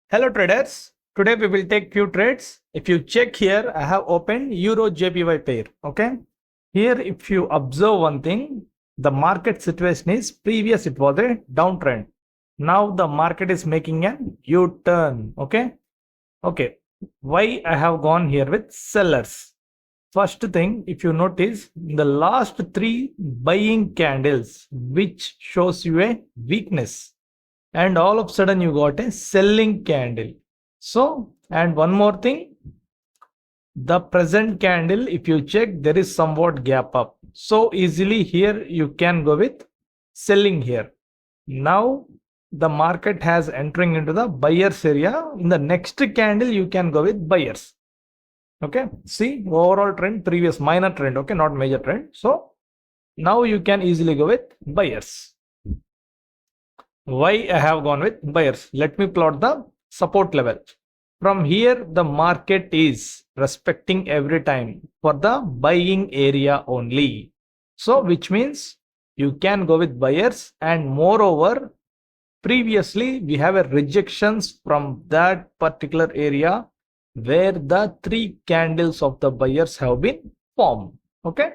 Hello traders, today we will take few trades. If you check here, I have opened Euro JPY pair. Okay, here if you observe one thing, the market situation is previous it was a downtrend. Now the market is making a U-turn. Okay, why I have gone here with sellers? First thing, if you notice, the last three buying candles, which shows you a weakness, and all of a sudden you got a selling candle. So, and one more thing, the present candle, if you check, there is somewhat gap up. So easily here you can go with selling here. Now the market has entering into the buyers area. In the next candle you can go with buyers. Okay, see overall trend, previous minor trend, okay, not major trend. So now you can easily go with buyers. Why I have gone with buyers? Let me plot the support level. From here the market is respecting every time for the buying area only. So which means you can go with buyers, and moreover previously we have a rejections from that particular area where the three candles of the buyers have been formed. Okay,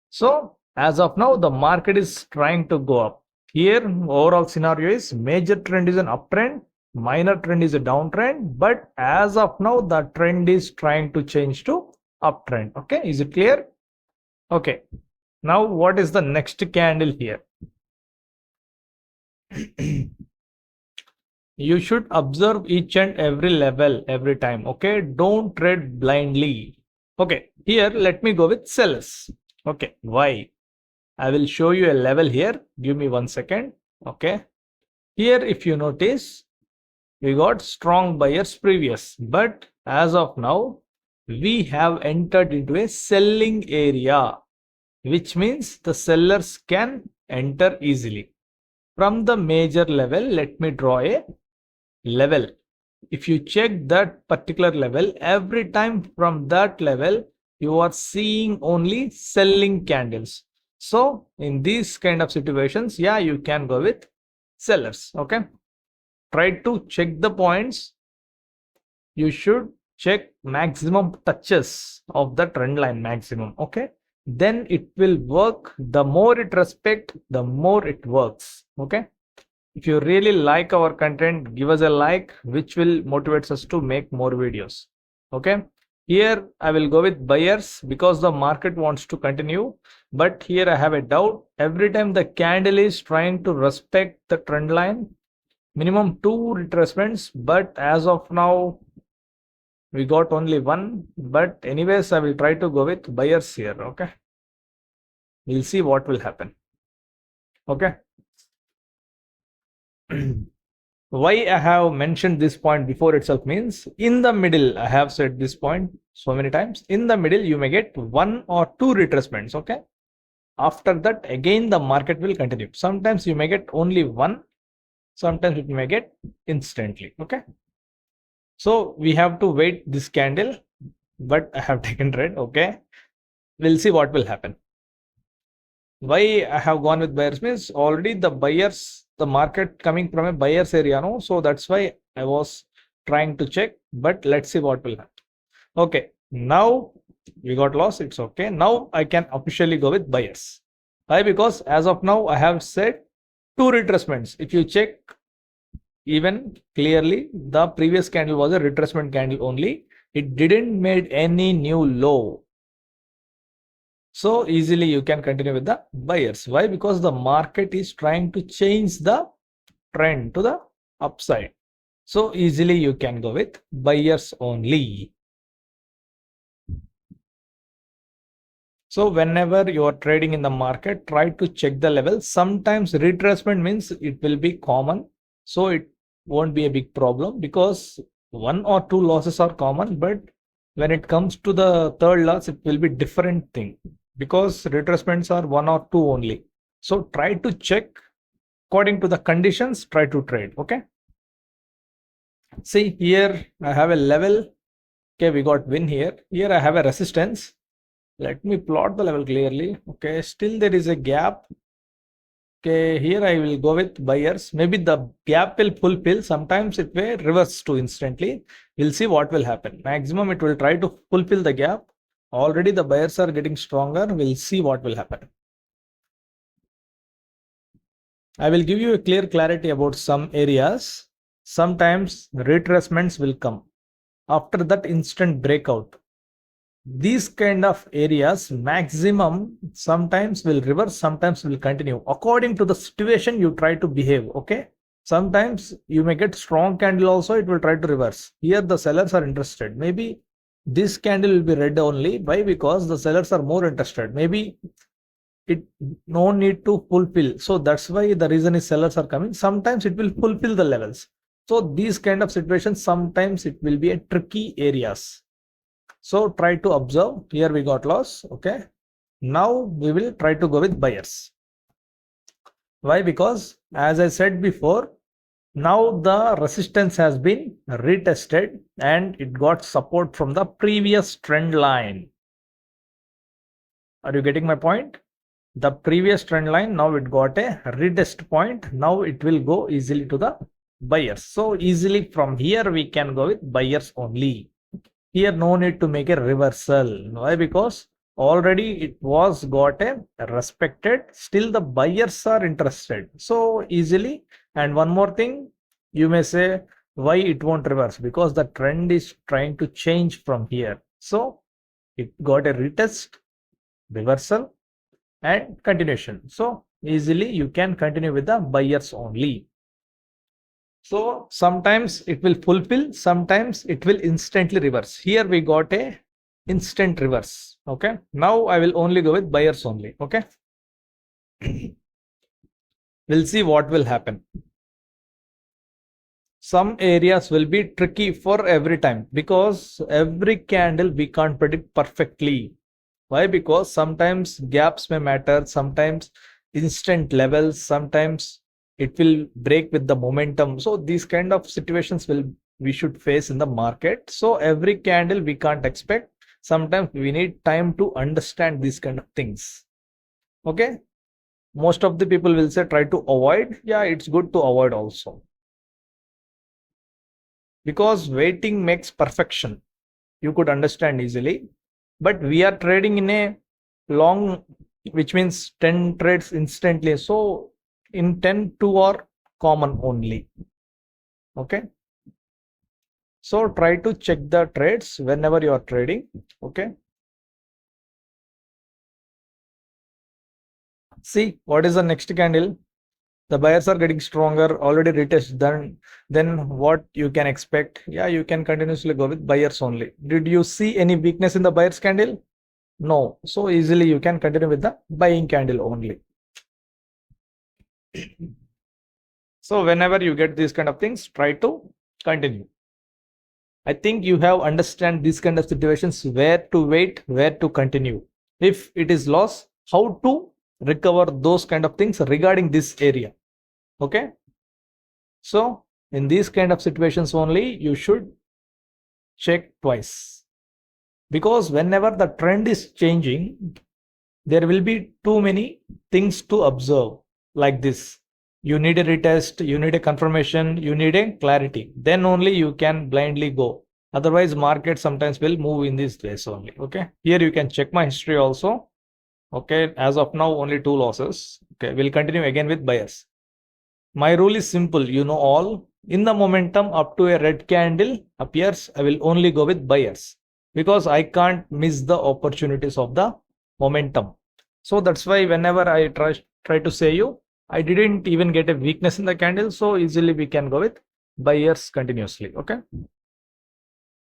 so as of now the market is trying to go up. Here overall scenario is major trend is an uptrend, minor trend is a downtrend, but as of now the trend is trying to change to uptrend. Okay, is it clear? Okay, now what is the next candle here? You should observe each and every level every time. Okay, don't trade blindly. Okay, here let me go with sellers. Okay, why? I will show you a level here. Give me 1 second. Okay, here if you notice, we got strong buyers previous, but as of now we have entered into a selling area, which means the sellers can enter easily. From the major level, let me draw a level. If you check that particular level, every time from that level you are seeing only selling candles. So in these kind of situations, yeah, you can go with sellers. Okay, try to check the points. You should check maximum touches of the trend line maximum. Okay, then it will work. The more it respect, the more it works. Okay, if you really like our content, give us a like, which will motivate us to make more videos. Okay, here I will go with buyers because the market wants to continue, but here I have a doubt. Every time the candle is trying to respect the trend line, minimum 2 retracements, but as of now we got only one. But anyways, I will try to go with buyers here. Okay, we'll see what will happen. Okay. Why I have mentioned this point before itself means, in the middle, I have said this point so many times, in the middle you may get 1 or 2 retracements. Okay, after that again the market will continue. Sometimes you may get only one, sometimes it may get instantly. Okay, so we have to wait this candle, but I have taken trade. Okay, we'll see what will happen. Why I have gone with buyers means, already the buyers, the market coming from a buyer's area, no? So that's why I was trying to check, but let's see what will happen. Okay, now we got lost. It's okay. Now I can officially go with buyers. Why? Because as of now I have said 2 retracements. If you check even clearly, the previous candle was a retracement candle only. It didn't made any new low. So easily you can continue with the buyers. Why? Because the market is trying to change the trend to the upside. So easily you can go with buyers only. So whenever you are trading in the market, try to check the level. Sometimes retracement means it will be common, so it won't be a big problem, because 1 or 2 losses are common, but when it comes to the third loss, it will be different thing, because retracements are 1 or 2 only. So try to check according to the conditions, try to trade. Okay, see here I have a level. Okay, we got win here. Here I have a resistance. Let me plot the level clearly. Okay, still there is a gap. Okay, here I will go with buyers. Maybe the gap will fulfill. Sometimes it may reverse to instantly. We'll see what will happen. Maximum it will try to fulfill the gap. Already the buyers are getting stronger. We'll see what will happen. I will give you a clear clarity about some areas. Sometimes retracements will come. After that instant breakout. These kind of areas maximum sometimes will reverse, sometimes will continue according to the situation you try to behave. Okay, sometimes you may get strong candle also, it will try to reverse. Here the sellers are interested, maybe this candle will be red only. Why? Because the sellers are more interested. Maybe it no need to fulfill, so that's why the reason is sellers are coming. Sometimes it will fulfill the levels. So these kind of situations, sometimes it will be a tricky areas. So try to observe. Here we got loss. Okay. Now we will try to go with buyers. Why? Because as I said before, now the resistance has been retested and it got support from the previous trend line. Are you getting my point? The previous trend line, now it got a retest point. Now it will go easily to the buyers. So easily from here we can go with buyers only. Here no need to make a reversal. Why? Because already it was got a respected. Still the buyers are interested. So easily. And one more thing, you may say why it won't reverse, because the trend is trying to change from here. So it got a retest, reversal and continuation. So easily you can continue with the buyers only. So sometimes it will fulfill, sometimes it will instantly reverse. Here we got a instant reverse. Okay. Now I will only go with buyers only. Okay. We'll see what will happen. Some areas will be tricky for every time, because every candle we can't predict perfectly. Why? Because sometimes gaps may matter, sometimes instant levels, sometimes it will break with the momentum. So these kind of situations we should face in the market. So every candle we can't expect. Sometimes we need time to understand these kind of things. Okay. Most of the people will say try to avoid. Yeah, it's good to avoid also, because waiting makes perfection. You could understand easily. But we are trading in a long, which means 10 trades instantly. So in 10, 2 are common only. Okay. So try to check the trades whenever you are trading. Okay. See what is the next candle. The buyers are getting stronger, already retest. Then what you can expect? Yeah, you can continuously go with buyers only. Did you see any weakness in the buyers candle? No. So easily you can continue with the buying candle only. So whenever you get these kind of things, try to continue. I think you have understand these kind of situations, where to wait, where to continue. If it is loss, how to recover, those kind of things regarding this area. Okay. So in these kind of situations only, you should check twice, because whenever the trend is changing, there will be too many things to observe like this. You need a retest, you need a confirmation, you need a clarity. Then only you can blindly go. Otherwise, market sometimes will move in this ways only. Okay. Here you can check my history also. Okay. As of now, only 2 losses. Okay. We'll continue again with buyers. My rule is simple. You know all. In the momentum up to a red candle appears, I will only go with buyers, because I can't miss the opportunities of the momentum. So that's why whenever I try to say you, I didn't even get a weakness in the candle. So easily we can go with buyers continuously. Okay.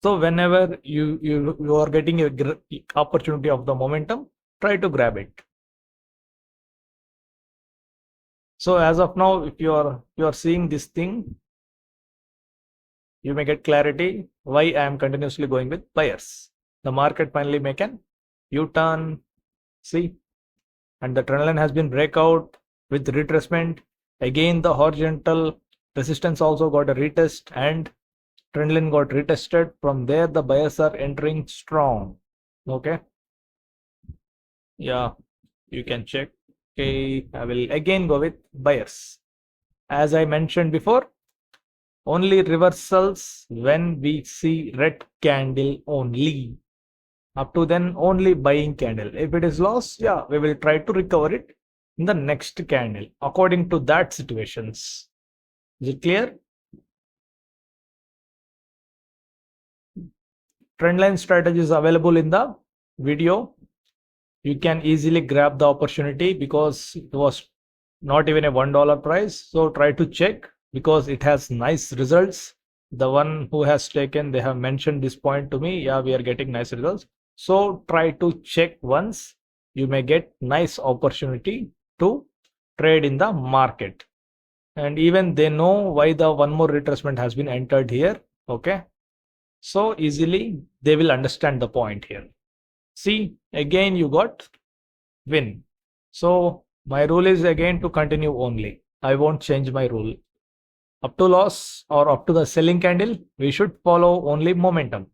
So whenever you are getting a opportunity of the momentum, try to grab it. So as of now, if you are seeing this thing, you may get clarity why I am continuously going with buyers. The market finally make an U-turn. See, and the trendline has been breakout with retracement. Again, the horizontal resistance also got a retest, and trendline got retested. From there, the buyers are entering strong. Okay. Yeah, you can check. Okay, I will again go with buyers. As I mentioned before, only reversals when we see red candle only. Up to then, only buying candle. If it is lost, yeah, we will try to recover it in the next candle according to that situations. Is it clear? Trendline strategy is available in the video. You can easily grab the opportunity because it was not even a $1 price. So try to check because it has nice results. The one who has taken, they have mentioned this point to me. Yeah, we are getting nice results. So try to check once. You may get nice opportunity to trade in the market. And even they know why the one more retracement has been entered here. Okay. So easily they will understand the point here. See, again you got win. So my rule is again to continue only. I won't change my rule. Up to loss or up to the selling candle, we should follow only momentum.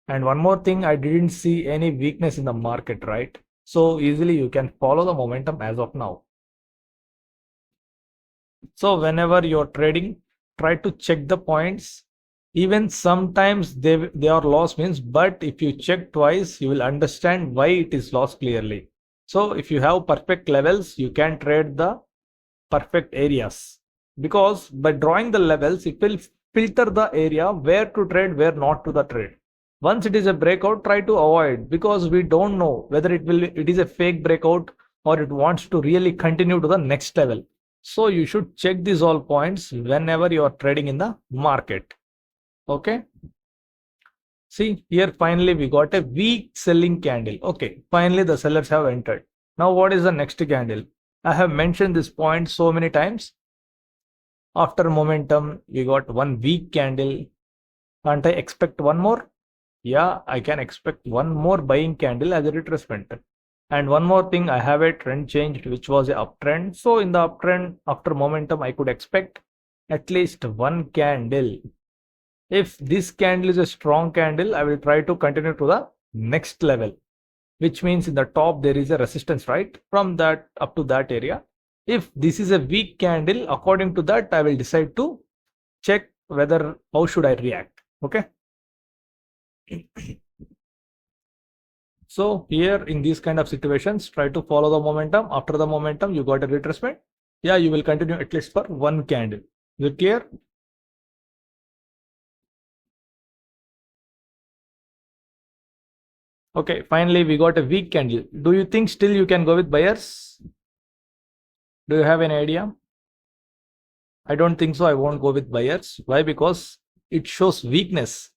And one more thing, I didn't see any weakness in the market, right? So easily you can follow the momentum as of now. So whenever you're trading, try to check the points. Even sometimes they are lost means, but if you check twice, you will understand why it is lost clearly. So if you have perfect levels, you can trade the perfect areas, because by drawing the levels, it will filter the area where to trade, where not to the trade. Once it is a breakout, try to avoid, because we don't know whether it is a fake breakout or it wants to really continue to the next level. So you should check these all points whenever you are trading in the market. Okay. See here, finally we got a weak selling candle. Okay, finally the sellers have entered. Now what is the next candle? I have mentioned this point so many times. After momentum, we got one weak candle. Can't I expect one more? Yeah, I can expect one more buying candle as a retracement. And one more thing, I have a trend change which was a uptrend. So in the uptrend, after momentum, I could expect at least one candle. If this candle is a strong candle, I will try to continue to the next level, which means in the top there is a resistance, right? From that up to that area. If this is a weak candle, according to that, I will decide to check whether how should I react. Okay. So here in these kind of situations, try to follow the momentum. After the momentum, you got a retracement. Yeah, you will continue at least for one candle. Is it clear? Okay, finally we got a weak candle. Do you think still you can go with buyers? Do you have any idea? I don't think so. I won't go with buyers. Why? Because it shows weakness.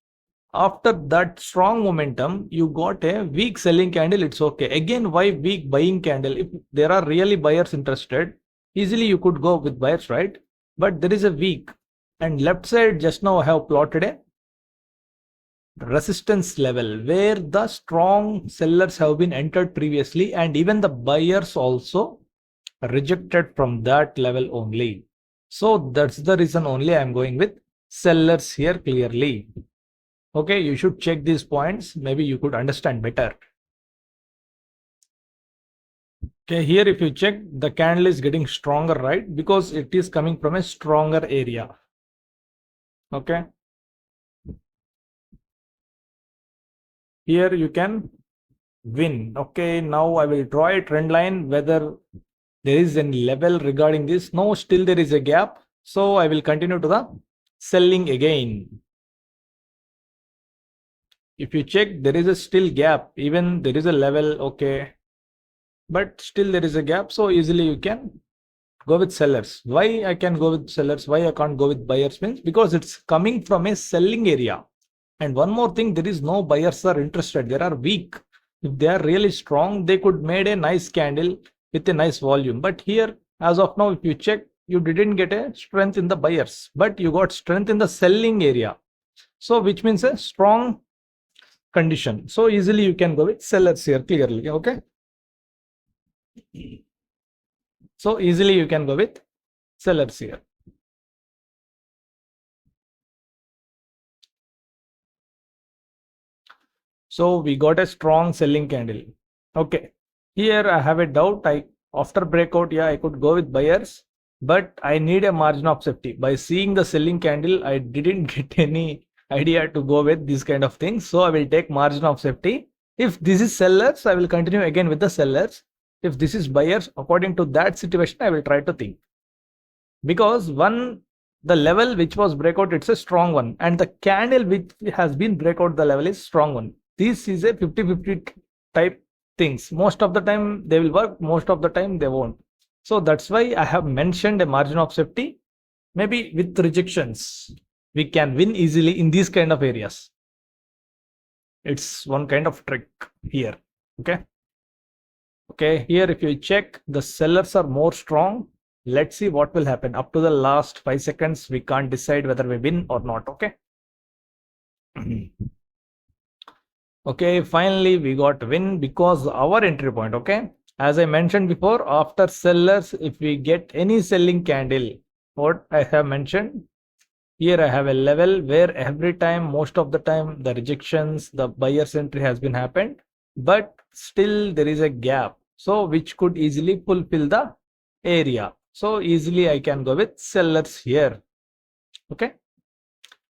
After that strong momentum, you got a weak selling candle. It's okay. Again, why weak buying candle? If there are really buyers interested, easily you could go with buyers, right? But there is a weak. And left side, just now I have plotted a resistance level where the strong sellers have been entered previously, and even the buyers also rejected from that level only. So that's the reason only I'm going with sellers here clearly. Okay, you should check these points. Maybe you could understand better. Okay, here if you check, the candle is getting stronger, right? Because it is coming from a stronger area. Okay. Here you can win. Okay, now I will draw a trend line whether there is any level regarding this. No, still there is a gap. So I will continue to the selling again. If you check, there is a still gap. Even there is a level, okay. But still there is a gap. So easily you can go with sellers. Why I can go with sellers? Why I can't go with buyers means because it's coming from a selling area. And one more thing, there is no buyers are interested. They are weak. If they are really strong, they could made a nice candle with a nice volume. But here, as of now, if you check, you didn't get a strength in the buyers, but you got strength in the selling area. So which means a strong condition. So easily you can go with sellers here clearly. Okay. So easily you can go with sellers here. So we got a strong selling candle. Okay. Here I have a doubt. I After breakout, yeah, I could go with buyers, but I need a margin of safety. By seeing the selling candle, I didn't get any idea to go with these kind of things. So I will take margin of safety. If this is sellers, I will continue again with the sellers. If this is buyers, according to that situation, I will try to think. Because the level which was breakout, it's a strong one, and the candle which has been breakout, the level is strong one. This is a 50-50 type things. Most of the time they will work, most of the time they won't. So that's why I have mentioned a margin of safety. Maybe with rejections we can win easily in these kind of areas. It's one kind of trick here. Okay, here if you check, the sellers are more strong. Let's see what will happen. Up to the last 5 seconds, we can't decide whether we win or not. Okay. Okay, finally we got win because our entry point. Okay, as I mentioned before, after sellers, if we get any selling candle, what I have mentioned here, I have a level where every time, most of the time, the rejections, the buyer's entry has been happened, but still there is a gap, so which could easily fulfill the area. So easily I can go with sellers here. Okay,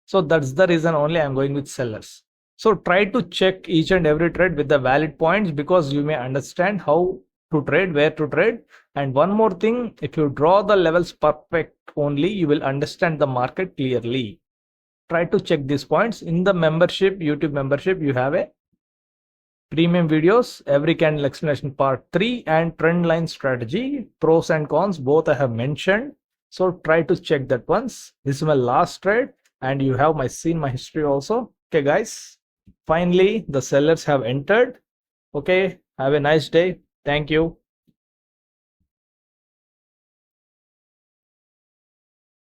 so that's the reason only I'm going with sellers. So try to check each and every trade with the valid points, because you may understand how to trade, where to trade. And one more thing, if you draw the levels perfect only, you will understand the market clearly. Try to check these points. In the membership, YouTube membership, you have a premium videos, every candle explanation part 3, and Trendline strategy, pros and cons, both I have mentioned. So try to check that once. This is my last trade, and you have my history also. Okay guys, finally the sellers have entered. Okay, have a nice day. Thank you.